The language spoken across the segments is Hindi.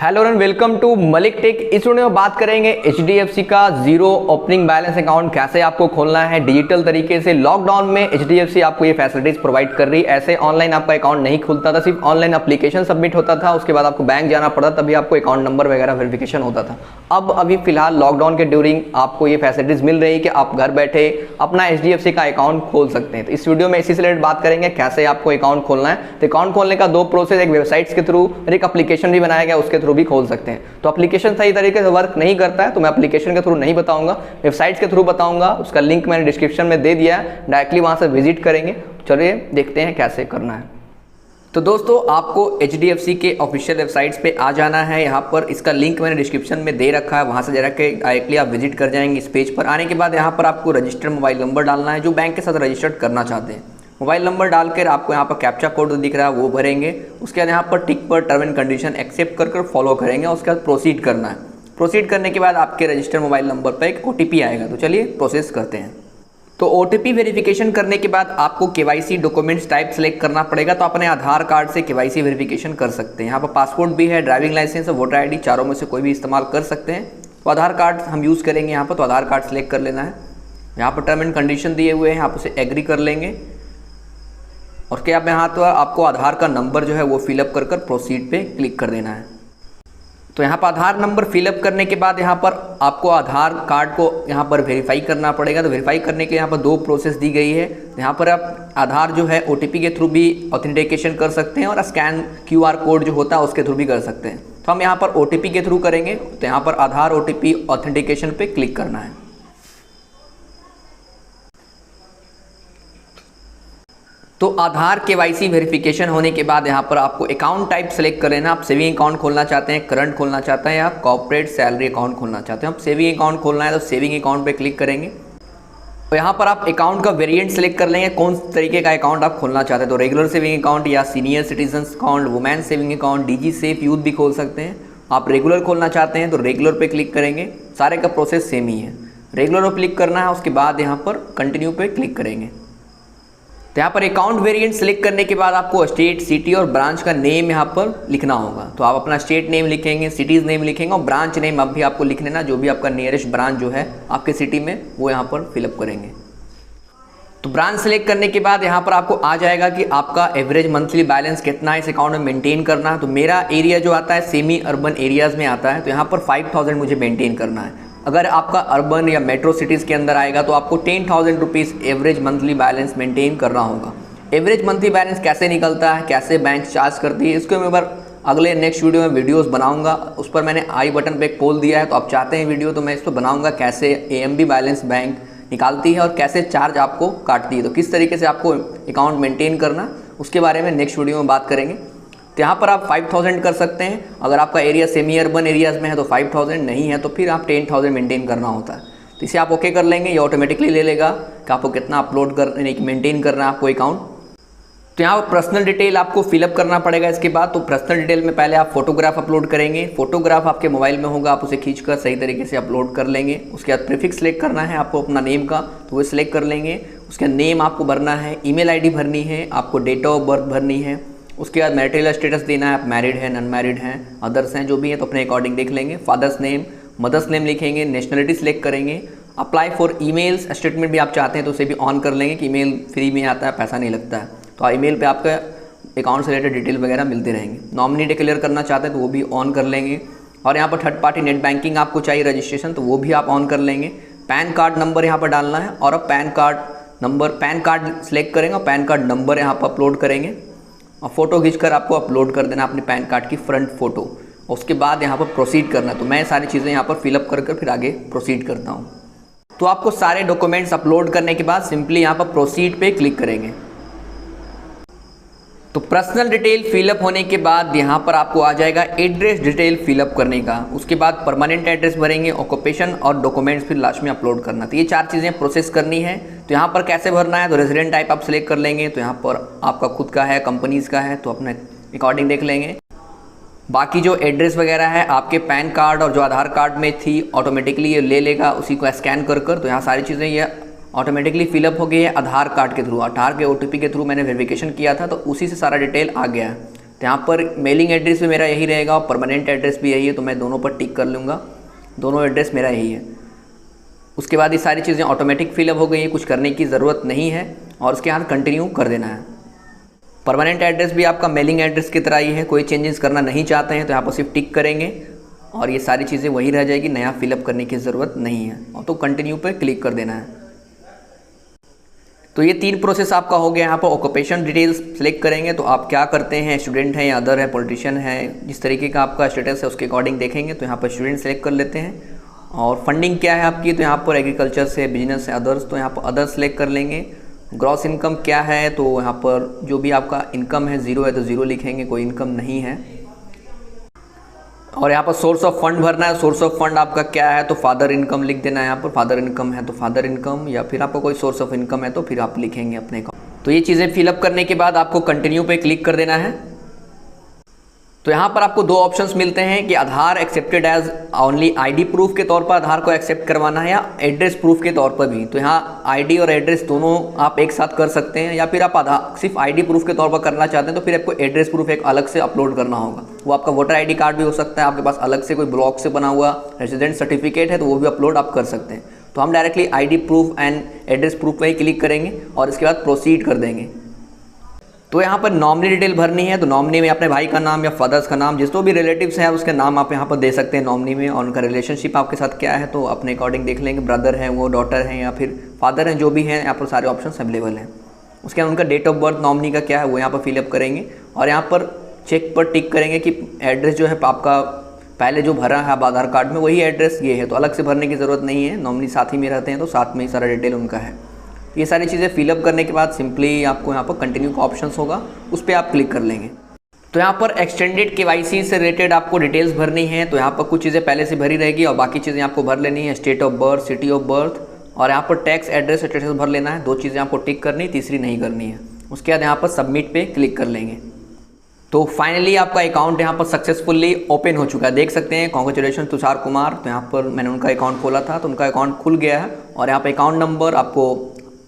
Hello and welcome to Malik tech. इस वीडियो में बात करेंगे HDFC का जीरो ओपनिंग बैलेंस अकाउंट कैसे आपको खोलना है डिजिटल तरीके से। लॉकडाउन में HDFC आपको ये फैसिलिटीज प्रोवाइड कर रही है। ऐसे ऑनलाइन आपका अकाउंट नहीं खुलता था, सिर्फ ऑनलाइन एप्लीकेशन सबमिट होता था, उसके बाद आपको बैंक जाना पड़ता, तभी आपको अकाउंट नंबर वगैरह वेरिफिकेशन होता था। अब अभी फिलहाल लॉकडाउन के ड्यूरिंग आपको ये फैसिलिटीज मिल रही है कि आप घर बैठे अपना HDFC का अकाउंट खोल सकते हैं। तो इस वीडियो में इसी से रिलेटेड बात करेंगे कैसे आपको अकाउंट खोलना है। तो अकाउंट खोलने का दो प्रोसेस, एक वेबसाइट्स के थ्रू और एक एप्लीकेशन भी बनाया गया उसके थ्रू भी खोल सकते हैं। तो एप्लीकेशन सही तरीके से वर्क नहीं करता है तो मैं एप्लीकेशन के थ्रू नहीं बताऊंगा, वेबसाइट्स के थ्रू बताऊंगा। उसका लिंक मैंने डिस्क्रिप्शन में दे दिया है, डायरेक्टली वहां से विजिट करेंगे। चलिए देखते हैं कैसे करना है। तो दोस्तों आपको HDFC के ऑफिशियल वेबसाइट्स पे आ जाना है। यहाँ पर इसका लिंक मैंने डिस्क्रिप्शन में दे रखा है, वहाँ से जरा के डायरेक्टली आप विजिट कर जाएंगे। इस पेज पर आने के बाद यहाँ पर आपको रजिस्टर मोबाइल नंबर डालना है जो बैंक के साथ रजिस्टर्ड करना चाहते हैं। मोबाइल नंबर डालकर आपको यहाँ पर कैप्चा कोड दिख रहा है वो भरेंगे। उसके बाद यहाँ पर टिक पर टर्म एंड कंडीशन एक्सेप्ट कर फॉलो करेंगे। उसके बाद प्रोसीड करना है। प्रोसीड करने के बाद आपके रजिस्टर मोबाइल नंबर पर एक OTP आएगा। तो चलिए प्रोसेस करते हैं। तो OTP वेरिफिकेशन करने के बाद आपको KYC डॉक्यूमेंट्स टाइप सेलेक्ट करना पड़ेगा। तो अपने आधार कार्ड से KYC वेरिफिकेशन कर सकते हैं। यहाँ पर पासपोर्ट भी है, ड्राइविंग लाइसेंस और वोटर ID, चारों में से कोई भी इस्तेमाल कर सकते हैं। तो आधार कार्ड हम यूज़ करेंगे यहाँ पर, तो आधार कार्ड सेलेक्ट कर लेना है। यहाँ पर टर्म एंड कंडीशन दिए हुए हैं, आप उसे एग्री कर लेंगे। और क्या यहाँ तो आपको आधार का नंबर जो है वो फिलअप कर प्रोसीड पे क्लिक कर देना है। तो यहाँ पर आधार नंबर फिलअप करने के बाद यहाँ पर आपको आधार कार्ड को यहाँ पर वेरीफाई करना पड़ेगा। तो वेरीफाई करने के लिए यहाँ पर दो प्रोसेस दी गई है। यहाँ पर आप आधार जो है OTP के थ्रू भी ऑथेंटिकेशन कर सकते हैं और स्कैन QR कोड जो होता है उसके थ्रू भी कर सकते हैं। तो हम यहाँ पर OTP के थ्रू करेंगे। तो यहाँ पर आधार OTP ऑथेंटिकेशन पे क्लिक करना है। तो आधार KYC वेरिफिकेशन होने के बाद यहाँ पर आपको अकाउंट टाइप सेलेक्ट कर लेना। आप सेविंग अकाउंट खोलना चाहते हैं, करंट खोलना चाहते हैं या कॉर्पोरेट सैलरी अकाउंट खोलना चाहते हैं। आप सेविंग अकाउंट खोलना है तो सेविंग अकाउंट पे क्लिक करेंगे। तो यहाँ पर आप अकाउंट का वेरिएंट सेलेक्ट कर लेंगे, कौन तरीके का अकाउंट आप खोलना चाहते हैं। तो रेगुलर सेविंग अकाउंट या senior citizen account, women saving account, DG safe youth भी खोल सकते हैं। आप रेगुलर खोलना चाहते हैं तो रेगुलर पे क्लिक करेंगे। सारे का प्रोसेस सेम ही है, रेगुलर पर क्लिक करना है। उसके बाद यहाँ पर कंटिन्यू पे क्लिक करेंगे। तो यहाँ पर अकाउंट वेरिएंट सेलेक्ट करने के बाद आपको स्टेट, सिटी और ब्रांच का नेम यहाँ पर लिखना होगा। तो आप अपना स्टेट नेम लिखेंगे, सिटीज़ नेम लिखेंगे और ब्रांच नेम अब भी आपको लिख लेना, जो भी आपका नियरेस्ट ब्रांच जो है आपके सिटी में वो यहाँ पर फिलअप करेंगे। तो ब्रांच सेलेक्ट करने के बाद यहाँ पर आपको आ जाएगा कि आपका एवरेज मंथली बैलेंस कितना है इस अकाउंट में मेंटेन करना है। तो मेरा एरिया जो आता है सेमी अर्बन एरियाज़ में आता है, तो यहाँ पर 5000 मुझे मेंटेन करना है। अगर आपका अर्बन या मेट्रो सिटीज़ के अंदर आएगा तो आपको 10,000 rupees average monthly balance maintain करना होगा। एवरेज मंथली बैलेंस कैसे निकलता है, कैसे बैंक चार्ज करती है, इसको मैं बार अगले नेक्स्ट वीडियो में वीडियोस बनाऊंगा। उस पर मैंने आई बटन पे एक पोल दिया है, तो आप चाहते हैं वीडियो तो मैं इस पर बनाऊंगा कैसे AMB बैलेंस बैंक निकालती है और कैसे चार्ज आपको काटती है। तो किस तरीके से आपको अकाउंट मेंटेन करना उसके बारे में नेक्स्ट वीडियो में बात करेंगे। तो यहाँ पर आप 5000 कर सकते हैं। अगर आपका एरिया सेमी अर्बन एरियाज़ में है तो 5000, नहीं है तो फिर आप 10,000 मेंटेन करना होता है। तो इसे आप ओके कर लेंगे, ये ऑटोमेटिकली ले लेगा कि आपको कितना अपलोड करने की मेंटेन करना है आपको अकाउंट। तो यहाँ पर पर्सनल डिटेल आपको फिलअप करना पड़ेगा। इसके बाद तो पर्सनल डिटेल में पहले आप फोटोग्राफ अपलोड करेंगे। फोटोग्राफ आपके मोबाइल में होगा, आप उसे खींचकर सही तरीके से अपलोड कर लेंगे। उसके बाद प्रीफिक्स सेलेक्ट करना है आपको अपना नेम का, तो वो सिलेक्ट कर लेंगे। उसका नेम आपको भरना है, ईमेल ID भरनी है, आपको डेट ऑफ बर्थ भरनी है। उसके बाद मैरिटल स्टेटस देना है, आप मैरिड हैं, अनमैरिड हैं, अदर्स हैं, जो भी है तो अपने अकॉर्डिंग देख लेंगे। फादर्स नेम, मदर्स नेम लिखेंगे, नेशनलिटी सिलेक्ट करेंगे। अप्लाई फॉर ईमेल्स स्टेटमेंट भी आप चाहते हैं तो उसे भी ऑन कर लेंगे कि ईमेल फ्री में आता है, पैसा नहीं लगता है। तो ईमेल पे आपका अकाउंट से रिलेटेड डिटेल वगैरह मिलते रहेंगे। नॉमिनी डिक्लेयर करना चाहते हैं तो वो भी ऑन कर लेंगे। और यहाँ पर थर्ड पार्टी नेट बैंकिंग आपको चाहिए रजिस्ट्रेशन, तो वो भी आप ऑन कर लेंगे। पैन कार्ड नंबर यहाँ पर डालना है और अब पैन कार्ड सेलेक्ट करेंगे और पैन कार्ड नंबर यहाँ पर अपलोड करेंगे और फोटो खींचकर आपको अपलोड कर देना अपने पैन कार्ड की फ्रंट फोटो। उसके बाद यहाँ पर प्रोसीड करना है। तो मैं सारी चीज़ें यहाँ पर फिलअप कर फिर आगे प्रोसीड करता हूँ। तो आपको सारे डॉक्यूमेंट्स अपलोड करने के बाद सिंपली यहाँ पर प्रोसीड पे क्लिक करेंगे। तो पर्सनल डिटेल फिलअप होने के बाद यहाँ पर आपको आ जाएगा एड्रेस डिटेल फिलअप करने का। उसके बाद परमानेंट एड्रेस भरेंगे, ऑक्यूपेशन और डॉक्यूमेंट्स फिर लास्ट में अपलोड करना। तो ये 4 चीज़ें प्रोसेस करनी है। तो यहाँ पर कैसे भरना है, तो रेजिडेंट टाइप आप सिलेक्ट कर लेंगे। तो यहाँ पर आपका खुद का है, कंपनीज का है, तो अपने अकॉर्डिंग देख लेंगे। बाकी जो एड्रेस वगैरह है आपके पैन कार्ड और जो आधार कार्ड में थी ऑटोमेटिकली ये ले लेगा, उसी को स्कैन कर। तो यहाँ सारी चीज़ें ये ऑटोमेटिकली फिलअप हो गई है आधार कार्ड के थ्रू। आधार के OTP के थ्रू मैंने वेरिफिकेशन किया था तो उसी से सारा डिटेल आ गया है। तो यहाँ पर मेलिंग एड्रेस भी मेरा यही रहेगा और परमानेंट एड्रेस भी यही है, तो मैं दोनों पर टिक कर लूँगा, दोनों एड्रेस मेरा यही है। उसके बाद ये सारी चीज़ें ऑटोमेटिक फिलअप हो गई हैं, कुछ करने की ज़रूरत नहीं है और उसके बाद कंटिन्यू कर देना है। परमानेंट एड्रेस भी आपका मेलिंग एड्रेस की तरह ही है, कोई चेंजेस करना नहीं चाहते हैं तो यहाँ पर सिर्फ टिक करेंगे और ये सारी चीज़ें वही रह जाएगी, नया फिलअप करने की ज़रूरत नहीं है और तो कंटिन्यू पे क्लिक कर देना है। तो ये 3 प्रोसेस आपका हो गया। यहाँ पर ऑक्यूपेशन डिटेल्स सेलेक्ट करेंगे तो आप क्या करते हैं, स्टूडेंट है या अदर है, पॉलिटिशियन है, जिस तरीके का आपका स्टेटस है उसके अकॉर्डिंग देखेंगे। तो यहाँ पर स्टूडेंट सेलेक्ट कर लेते हैं और फंडिंग क्या है आपकी, तो यहाँ पर एग्रीकल्चर से, बिजनेस से, अदर्स, तो यहाँ पर अदर्स सेलेक्ट कर लेंगे। ग्रॉस इनकम क्या है, तो यहाँ पर जो भी आपका इनकम है 0 है तो 0 लिखेंगे, कोई इनकम नहीं है। और यहाँ पर सोर्स ऑफ फंड भरना है, सोर्स ऑफ फंड आपका क्या है, तो फादर इनकम लिख देना है। यहाँ पर फादर इनकम है तो फादर इनकम, या फिर आपका कोई सोर्स ऑफ इनकम है तो फिर आप लिखेंगे अपने का। तो ये चीज़ें फिलअप करने के बाद आपको कंटिन्यू पे क्लिक कर देना है। तो यहाँ पर आपको 2 ऑप्शंस मिलते हैं कि Aadhaar accepted as only ID proof के तौर पर आधार को एक्सेप्ट करवाना है या एड्रेस प्रूफ के तौर पर भी। तो यहाँ आईडी और एड्रेस दोनों आप एक साथ कर सकते हैं, या फिर आप आधार सिर्फ आईडी प्रूफ के तौर पर करना चाहते हैं तो फिर आपको एड्रेस प्रूफ एक अलग से अपलोड करना होगा। वो आपका वोटर आई कार्ड भी हो सकता है, आपके पास अलग से कोई ब्लॉक से बना हुआ रेजिडेंट सर्टिफिकेट है तो वो भी अपलोड आप कर सकते हैं। तो हम directly ID proof and address proof पर ही क्लिक करेंगे और इसके बाद प्रोसीड कर देंगे। तो यहाँ पर नॉमिनी डिटेल भरनी है, तो नॉमिनी में अपने भाई का नाम या फादर्स का नाम, जिसको भी रिलेटिव्स हैं उसके नाम आप यहाँ पर दे सकते हैं नॉमिनी में, और उनका रिलेशनशिप आपके साथ क्या है तो अपने अकॉर्डिंग देख लेंगे, ब्रदर है वो, डॉटर है या फिर फादर हैं, जो भी हैं यहाँ पर सारे ऑप्शन अवेलेबल हैं। उसके बाद उनका डेट ऑफ बर्थ नॉमिनी का क्या है वो यहाँ पर फिलअप करेंगे और यहाँ पर चेक पर टिक करेंगे कि एड्रेस जो है आपका पहले जो भरा है आधार कार्ड में वही एड्रेस ये है, तो अलग से भरने की ज़रूरत नहीं है, नॉमिनी साथ ही में रहते हैं तो साथ में ही सारा डिटेल उनका है। ये सारी चीज़ें फिलअप करने के बाद सिंपली आपको यहाँ पर कंटिन्यू का ऑप्शंस होगा, उस पर आप क्लिक कर लेंगे। तो यहाँ पर एक्सटेंडेड केवाईसी से रिलेटेड आपको डिटेल्स भरनी है, तो यहाँ पर कुछ चीज़ें पहले से भरी रहेगी और बाकी चीज़ें आपको भर लेनी है, state of birth, city of birth, और यहाँ पर टैक्स एड्रेस स्टेटस भर लेना है। 2 चीज़ें आपको टिक करनी, तीसरी नहीं करनी है। उसके बाद यहाँ पर सबमिट पे क्लिक कर लेंगे। तो फाइनली आपका अकाउंट यहाँ पर सक्सेसफुली ओपन हो चुका है, देख सकते हैं। कॉन्ग्रेचुलेशन तुषार कुमार, तो यहाँ पर मैंने उनका अकाउंट खोला था तो उनका अकाउंट खुल गया है और यहाँ पर अकाउंट नंबर, आपको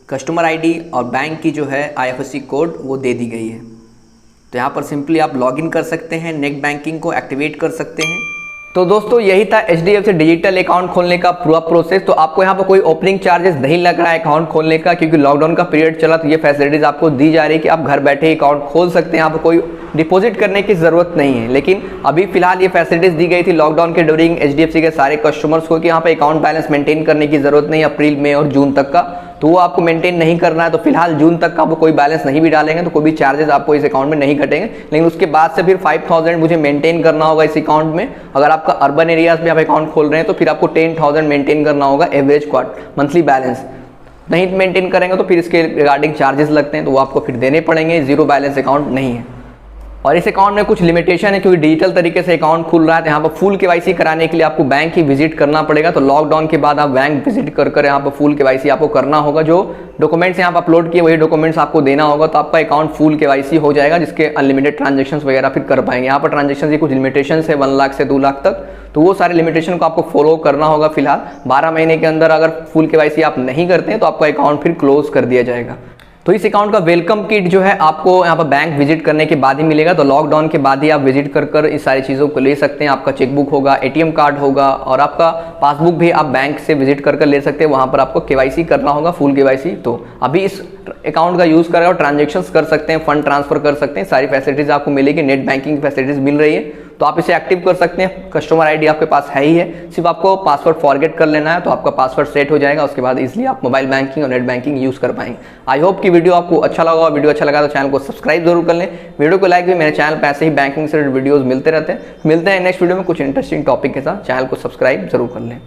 कस्टमर आईडी और बैंक की जो है IFSC कोड वो दे दी गई है। तो यहाँ पर सिंपली आप लॉगिन कर सकते हैं, नेट बैंकिंग को एक्टिवेट कर सकते हैं। तो दोस्तों यही था HDFC डिजिटल अकाउंट खोलने का पूरा प्रोसेस। तो आपको यहाँ पर कोई ओपनिंग चार्जेस नहीं लग रहा है अकाउंट खोलने का, क्योंकि लॉकडाउन का पीरियड चला तो ये फैसिलिटीज़ आपको दी जा रही है कि आप घर बैठे ही अकाउंट खोल सकते हैं, यहाँ पर कोई डिपॉजिट करने की ज़रूरत नहीं है। लेकिन अभी फिलहाल ये फैसिलिटीज़ दी गई थी लॉकडाउन के ड्यूरिंग HDFC के सारे कस्टमर्स को कि यहाँ पे अकाउंट बैलेंस मेंटेन करने की ज़रूरत नहीं अप्रैल, मई और जून तक का, तो वो आपको मेंटेन नहीं करना है। तो फिलहाल जून तक का आपको कोई बैलेंस नहीं भी डालेंगे तो कोई भी चार्जेस आपको इस अकाउंट में नहीं कटेंगे, लेकिन उसके बाद से फिर 5000 मुझे मेंटेन करना होगा इस अकाउंट में। अगर आपका अर्बन एरियाज में आप अकाउंट खोल रहे हैं तो फिर आपको 10,000 मेंटेन करना होगा एवरेज मंथली बैलेंस। नहीं मेंटेन करेंगे तो फिर इसके रिगार्डिंग चार्जेस लगते हैं तो वो आपको फिर देने पड़ेंगे, जीरो बैलेंस अकाउंट नहीं है। और इस अकाउंट में कुछ लिमिटेशन है, क्योंकि डिजिटल तरीके से अकाउंट खुल रहा है तो यहाँ पर फुल केवाईसी कराने के लिए आपको बैंक ही विजिट करना पड़ेगा। तो लॉकडाउन के बाद आप बैंक विजिट कर यहाँ पर फुल केवाईसी आपको करना होगा। जो डॉक्यूमेंट्स यहाँ पर अपलोड किए वही डॉक्यूमेंट्स आपको देना होगा, तो आपका अकाउंट फुल केवाईसी हो जाएगा, जिसके अनलिमिटेड ट्रांजेक्शन वगैरह फिर कर पाएंगे। यहाँ पर ट्रांजेक्शन की कुछ लिमिटेशन है 1 लाख से 2 लाख तक, तो वो सारे लिमिटेशन को आपको फॉलो करना होगा। फिलहाल 12 महीने के अंदर अगर फुल केवाईसी आप नहीं करते हैं तो आपका अकाउंट फिर क्लोज कर दिया जाएगा। तो इस अकाउंट का वेलकम किट जो है आपको यहाँ पर बैंक विजिट करने के बाद ही मिलेगा। तो लॉकडाउन के बाद ही आप विजिट कर इस सारी चीज़ों को ले सकते हैं। आपका चेकबुक होगा, ATM कार्ड होगा और आपका पासबुक भी आप बैंक से विजिट कर ले सकते हैं। वहाँ पर आपको केवाईसी करना होगा, फुल केवाईसी। तो अभी इस अकाउंट का यूज़ कर और ट्रांजेक्शंस कर सकते हैं, फंड ट्रांसफर कर सकते हैं, सारी फैसिलिटीज़ आपको मिलेगी, नेट बैंकिंग फैसिलिटीज़ मिल रही है। तो आप इसे एक्टिव कर सकते हैं। कस्टमर आईडी आपके पास है ही है, सिर्फ आपको पासवर्ड फॉरगेट कर लेना है तो आपका पासवर्ड सेट हो जाएगा। उसके बाद इसलिए आप मोबाइल बैंकिंग और नेट बैंकिंग यूज़ कर पाएंगे। आई होप कि वीडियो आपको अच्छा लगा। वीडियो अच्छा लगा तो चैनल को सब्सक्राइब जरूर कर लें, वीडियो को लाइक भी। मेरे चैनल पर ऐसे ही बैंकिंग से वीडियोज़ मिलते रहते हैं। मिलते हैं नेक्स्ट वीडियो में कुछ इंटरेस्टिंग टॉपिक के साथ। चैनल को सब्सक्राइब जरूर कर लें।